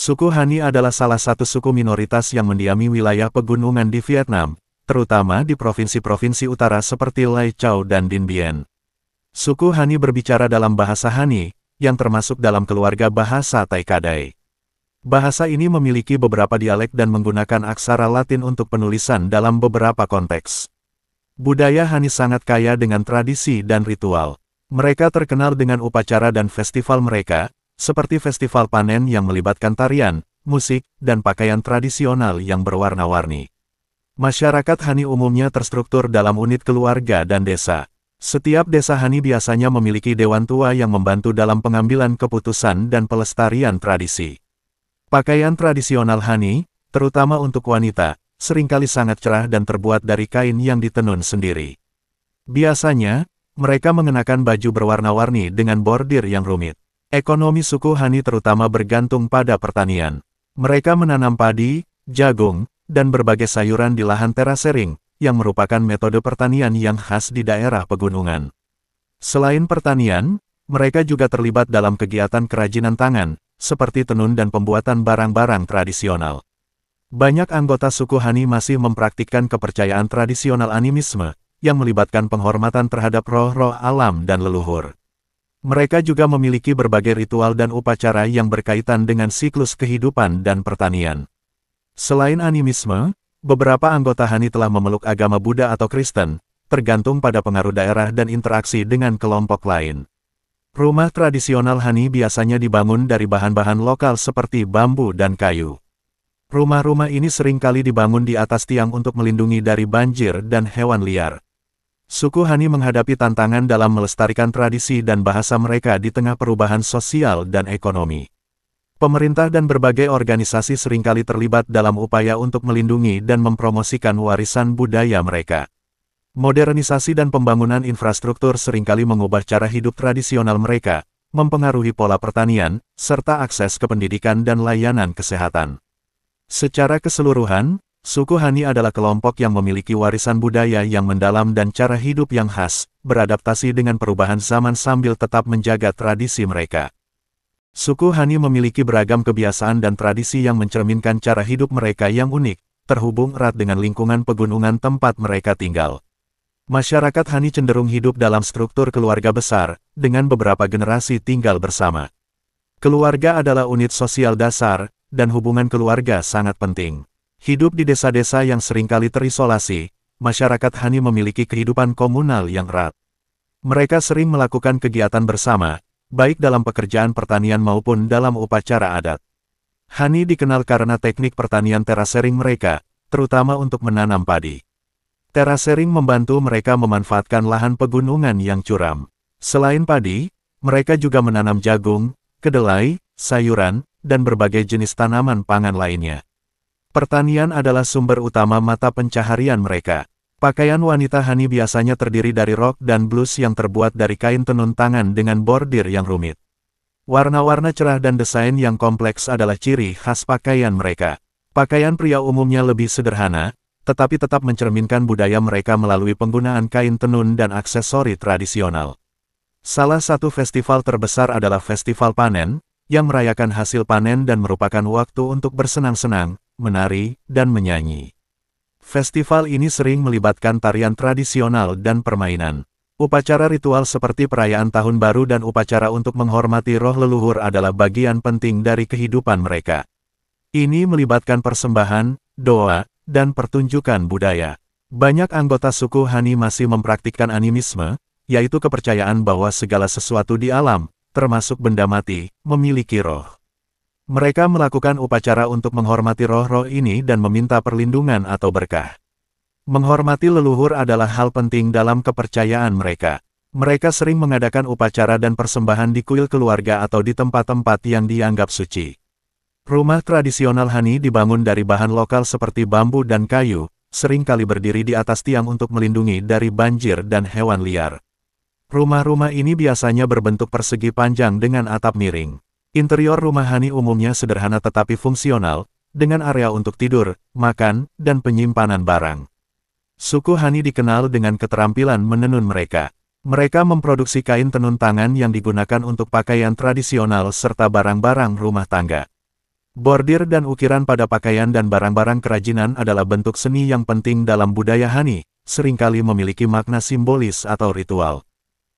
Suku Hani adalah salah satu suku minoritas yang mendiami wilayah pegunungan di Vietnam, terutama di provinsi-provinsi utara seperti Lai Châu dan Dien Bien. Suku Hani berbicara dalam bahasa Hani, yang termasuk dalam keluarga bahasa Tai Kadai. Bahasa ini memiliki beberapa dialek dan menggunakan aksara Latin untuk penulisan dalam beberapa konteks. Budaya Hani sangat kaya dengan tradisi dan ritual. Mereka terkenal dengan upacara dan festival mereka, seperti festival panen yang melibatkan tarian, musik, dan pakaian tradisional yang berwarna-warni. Masyarakat Hani umumnya terstruktur dalam unit keluarga dan desa. Setiap desa Hani biasanya memiliki dewan tua yang membantu dalam pengambilan keputusan dan pelestarian tradisi. Pakaian tradisional Hani, terutama untuk wanita, seringkali sangat cerah dan terbuat dari kain yang ditenun sendiri. Biasanya, mereka mengenakan baju berwarna-warni dengan bordir yang rumit. Ekonomi suku Hani terutama bergantung pada pertanian. Mereka menanam padi, jagung, dan berbagai sayuran di lahan terasering, yang merupakan metode pertanian yang khas di daerah pegunungan. Selain pertanian, mereka juga terlibat dalam kegiatan kerajinan tangan, seperti tenun dan pembuatan barang-barang tradisional. Banyak anggota suku Hani masih mempraktikkan kepercayaan tradisional animisme, yang melibatkan penghormatan terhadap roh-roh alam dan leluhur. Mereka juga memiliki berbagai ritual dan upacara yang berkaitan dengan siklus kehidupan dan pertanian. Selain animisme, beberapa anggota Hani telah memeluk agama Buddha atau Kristen, tergantung pada pengaruh daerah dan interaksi dengan kelompok lain. Rumah tradisional Hani biasanya dibangun dari bahan-bahan lokal seperti bambu dan kayu. Rumah-rumah ini seringkali dibangun di atas tiang untuk melindungi dari banjir dan hewan liar. Suku Hani menghadapi tantangan dalam melestarikan tradisi dan bahasa mereka di tengah perubahan sosial dan ekonomi. Pemerintah dan berbagai organisasi seringkali terlibat dalam upaya untuk melindungi dan mempromosikan warisan budaya mereka. Modernisasi dan pembangunan infrastruktur seringkali mengubah cara hidup tradisional mereka, mempengaruhi pola pertanian, serta akses ke pendidikan dan layanan kesehatan. Secara keseluruhan, suku Hani adalah kelompok yang memiliki warisan budaya yang mendalam dan cara hidup yang khas, beradaptasi dengan perubahan zaman sambil tetap menjaga tradisi mereka. Suku Hani memiliki beragam kebiasaan dan tradisi yang mencerminkan cara hidup mereka yang unik, terhubung erat dengan lingkungan pegunungan tempat mereka tinggal. Masyarakat Hani cenderung hidup dalam struktur keluarga besar, dengan beberapa generasi tinggal bersama. Keluarga adalah unit sosial dasar, dan hubungan keluarga sangat penting. Hidup di desa-desa yang seringkali terisolasi, masyarakat Hani memiliki kehidupan komunal yang erat. Mereka sering melakukan kegiatan bersama, baik dalam pekerjaan pertanian maupun dalam upacara adat. Hani dikenal karena teknik pertanian terasering mereka, terutama untuk menanam padi. Terasering membantu mereka memanfaatkan lahan pegunungan yang curam. Selain padi, mereka juga menanam jagung, kedelai, sayuran, dan berbagai jenis tanaman pangan lainnya. Pertanian adalah sumber utama mata pencaharian mereka. Pakaian wanita Hani biasanya terdiri dari rok dan blus yang terbuat dari kain tenun tangan dengan bordir yang rumit. Warna-warna cerah dan desain yang kompleks adalah ciri khas pakaian mereka. Pakaian pria umumnya lebih sederhana, tetapi tetap mencerminkan budaya mereka melalui penggunaan kain tenun dan aksesori tradisional. Salah satu festival terbesar adalah Festival Panen, yang merayakan hasil panen dan merupakan waktu untuk bersenang-senang, menari, dan menyanyi. Festival ini sering melibatkan tarian tradisional dan permainan. Upacara ritual seperti perayaan Tahun Baru dan upacara untuk menghormati roh leluhur adalah bagian penting dari kehidupan mereka. Ini melibatkan persembahan, doa, dan pertunjukan budaya. Banyak anggota suku Hani masih mempraktikkan animisme, yaitu kepercayaan bahwa segala sesuatu di alam, termasuk benda mati, memiliki roh. Mereka melakukan upacara untuk menghormati roh-roh ini dan meminta perlindungan atau berkah. Menghormati leluhur adalah hal penting dalam kepercayaan mereka. Mereka sering mengadakan upacara dan persembahan di kuil keluarga atau di tempat-tempat yang dianggap suci. Rumah tradisional Hani dibangun dari bahan lokal seperti bambu dan kayu, seringkali berdiri di atas tiang untuk melindungi dari banjir dan hewan liar. Rumah-rumah ini biasanya berbentuk persegi panjang dengan atap miring. Interior rumah Hani umumnya sederhana tetapi fungsional, dengan area untuk tidur, makan, dan penyimpanan barang. Suku Hani dikenal dengan keterampilan menenun mereka. Mereka memproduksi kain tenun tangan yang digunakan untuk pakaian tradisional serta barang-barang rumah tangga. Bordir dan ukiran pada pakaian dan barang-barang kerajinan adalah bentuk seni yang penting dalam budaya Hani, seringkali memiliki makna simbolis atau ritual.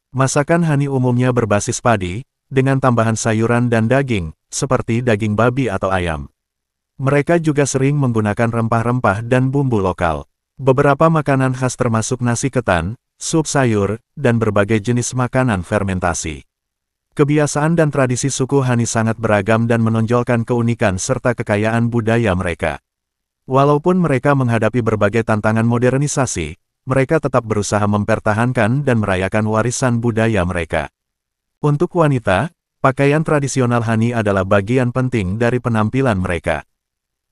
Masakan Hani umumnya berbasis padi, dengan tambahan sayuran dan daging, seperti daging babi atau ayam. Mereka juga sering menggunakan rempah-rempah dan bumbu lokal. Beberapa makanan khas termasuk nasi ketan, sup sayur, dan berbagai jenis makanan fermentasi. Kebiasaan dan tradisi suku Hani sangat beragam dan menonjolkan keunikan serta kekayaan budaya mereka. Walaupun mereka menghadapi berbagai tantangan modernisasi, mereka tetap berusaha mempertahankan dan merayakan warisan budaya mereka. Untuk wanita, pakaian tradisional Hani adalah bagian penting dari penampilan mereka.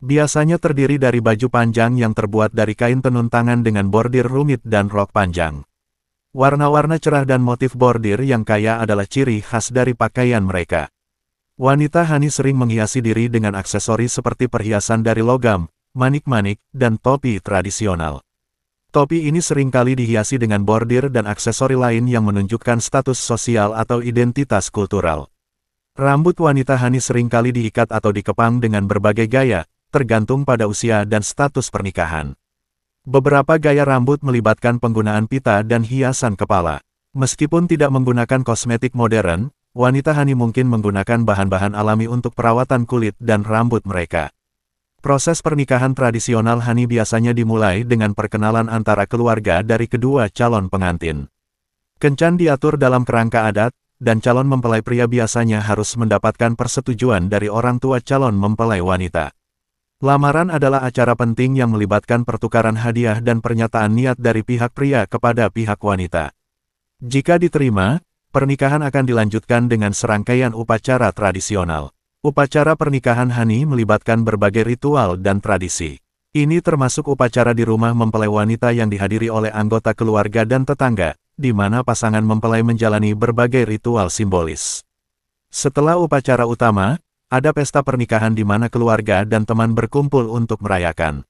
Biasanya terdiri dari baju panjang yang terbuat dari kain tenun tangan dengan bordir rumit dan rok panjang. Warna-warna cerah dan motif bordir yang kaya adalah ciri khas dari pakaian mereka. Wanita Hani sering menghiasi diri dengan aksesori seperti perhiasan dari logam, manik-manik, dan topi tradisional. Topi ini seringkali dihiasi dengan bordir dan aksesori lain yang menunjukkan status sosial atau identitas kultural. Rambut wanita Hani seringkali diikat atau dikepang dengan berbagai gaya, tergantung pada usia dan status pernikahan. Beberapa gaya rambut melibatkan penggunaan pita dan hiasan kepala. Meskipun tidak menggunakan kosmetik modern, wanita Hani mungkin menggunakan bahan-bahan alami untuk perawatan kulit dan rambut mereka. Proses pernikahan tradisional Hani biasanya dimulai dengan perkenalan antara keluarga dari kedua calon pengantin. Kencan diatur dalam kerangka adat, dan calon mempelai pria biasanya harus mendapatkan persetujuan dari orang tua calon mempelai wanita. Lamaran adalah acara penting yang melibatkan pertukaran hadiah dan pernyataan niat dari pihak pria kepada pihak wanita. Jika diterima, pernikahan akan dilanjutkan dengan serangkaian upacara tradisional. Upacara pernikahan Hani melibatkan berbagai ritual dan tradisi. Ini termasuk upacara di rumah mempelai wanita yang dihadiri oleh anggota keluarga dan tetangga, di mana pasangan mempelai menjalani berbagai ritual simbolis. Setelah upacara utama, ada pesta pernikahan di mana keluarga dan teman berkumpul untuk merayakan.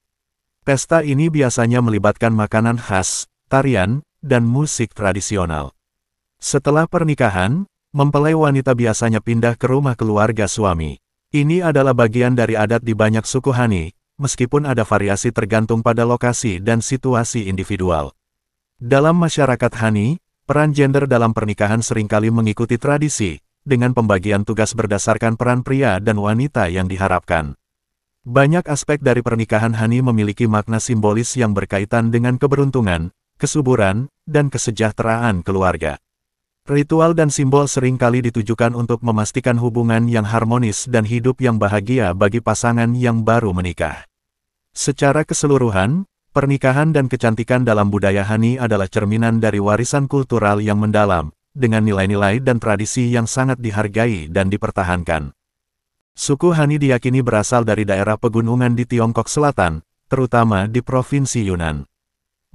Pesta ini biasanya melibatkan makanan khas, tarian, dan musik tradisional. Setelah pernikahan, mempelai wanita biasanya pindah ke rumah keluarga suami. Ini adalah bagian dari adat di banyak suku Hani, meskipun ada variasi tergantung pada lokasi dan situasi individual. Dalam masyarakat Hani, peran gender dalam pernikahan seringkali mengikuti tradisi, dengan pembagian tugas berdasarkan peran pria dan wanita yang diharapkan. Banyak aspek dari pernikahan Hani memiliki makna simbolis yang berkaitan dengan keberuntungan, kesuburan, dan kesejahteraan keluarga. Ritual dan simbol seringkali ditujukan untuk memastikan hubungan yang harmonis dan hidup yang bahagia bagi pasangan yang baru menikah. Secara keseluruhan, pernikahan dan kecantikan dalam budaya Hani adalah cerminan dari warisan kultural yang mendalam, dengan nilai-nilai dan tradisi yang sangat dihargai dan dipertahankan. Suku Hani diyakini berasal dari daerah pegunungan di Tiongkok Selatan, terutama di Provinsi Yunnan.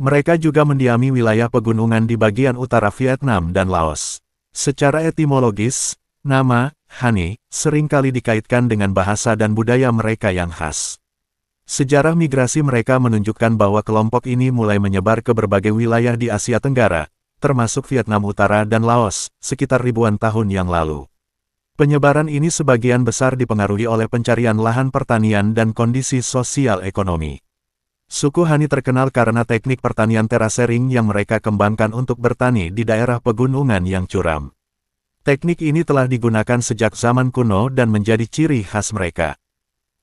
Mereka juga mendiami wilayah pegunungan di bagian utara Vietnam dan Laos. Secara etimologis, nama Hani seringkali dikaitkan dengan bahasa dan budaya mereka yang khas. Sejarah migrasi mereka menunjukkan bahwa kelompok ini mulai menyebar ke berbagai wilayah di Asia Tenggara, termasuk Vietnam Utara dan Laos, sekitar ribuan tahun yang lalu. Penyebaran ini sebagian besar dipengaruhi oleh pencarian lahan pertanian dan kondisi sosial ekonomi. Suku Hani terkenal karena teknik pertanian terasering yang mereka kembangkan untuk bertani di daerah pegunungan yang curam. Teknik ini telah digunakan sejak zaman kuno dan menjadi ciri khas mereka.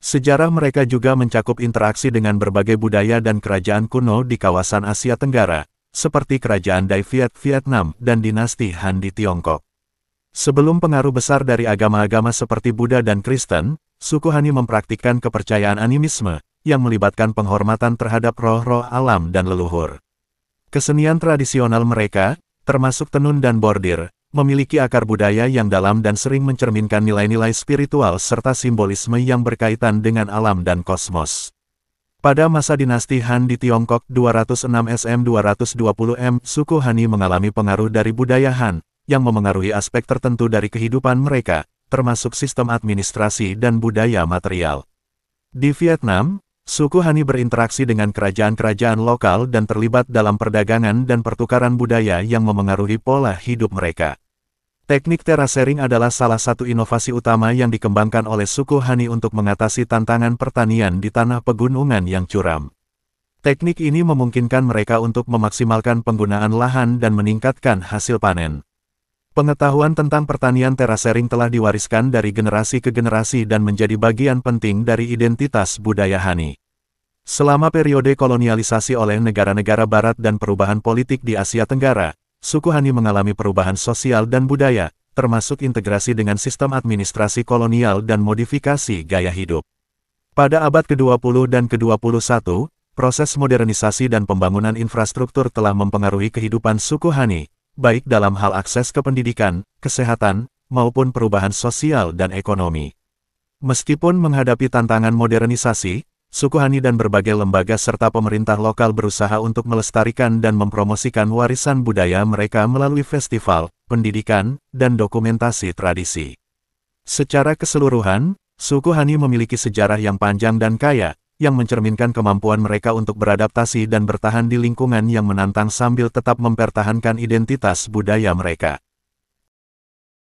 Sejarah mereka juga mencakup interaksi dengan berbagai budaya dan kerajaan kuno di kawasan Asia Tenggara, seperti Kerajaan Dai Viet Vietnam dan dinasti Han di Tiongkok. Sebelum pengaruh besar dari agama-agama seperti Buddha dan Kristen, suku Hani mempraktikkan kepercayaan animisme, yang melibatkan penghormatan terhadap roh-roh alam dan leluhur. Kesenian tradisional mereka, termasuk tenun dan bordir, memiliki akar budaya yang dalam dan sering mencerminkan nilai-nilai spiritual serta simbolisme yang berkaitan dengan alam dan kosmos. Pada masa dinasti Han di Tiongkok 206 SM-220 M, suku Hani mengalami pengaruh dari budaya Han, yang memengaruhi aspek tertentu dari kehidupan mereka, termasuk sistem administrasi dan budaya material. Di Vietnam, suku Hani berinteraksi dengan kerajaan-kerajaan lokal dan terlibat dalam perdagangan dan pertukaran budaya yang memengaruhi pola hidup mereka. Teknik terasering adalah salah satu inovasi utama yang dikembangkan oleh suku Hani untuk mengatasi tantangan pertanian di tanah pegunungan yang curam. Teknik ini memungkinkan mereka untuk memaksimalkan penggunaan lahan dan meningkatkan hasil panen. Pengetahuan tentang pertanian terasering telah diwariskan dari generasi ke generasi dan menjadi bagian penting dari identitas budaya Hani. Selama periode kolonialisasi oleh negara-negara barat dan perubahan politik di Asia Tenggara, suku Hani mengalami perubahan sosial dan budaya, termasuk integrasi dengan sistem administrasi kolonial dan modifikasi gaya hidup. Pada abad ke-20 dan ke-21, proses modernisasi dan pembangunan infrastruktur telah mempengaruhi kehidupan suku Hani, baik dalam hal akses ke pendidikan, kesehatan, maupun perubahan sosial dan ekonomi. Meskipun menghadapi tantangan modernisasi, suku Hani dan berbagai lembaga serta pemerintah lokal berusaha untuk melestarikan dan mempromosikan warisan budaya mereka melalui festival, pendidikan, dan dokumentasi tradisi. Secara keseluruhan, suku Hani memiliki sejarah yang panjang dan kaya, yang mencerminkan kemampuan mereka untuk beradaptasi dan bertahan di lingkungan yang menantang sambil tetap mempertahankan identitas budaya mereka.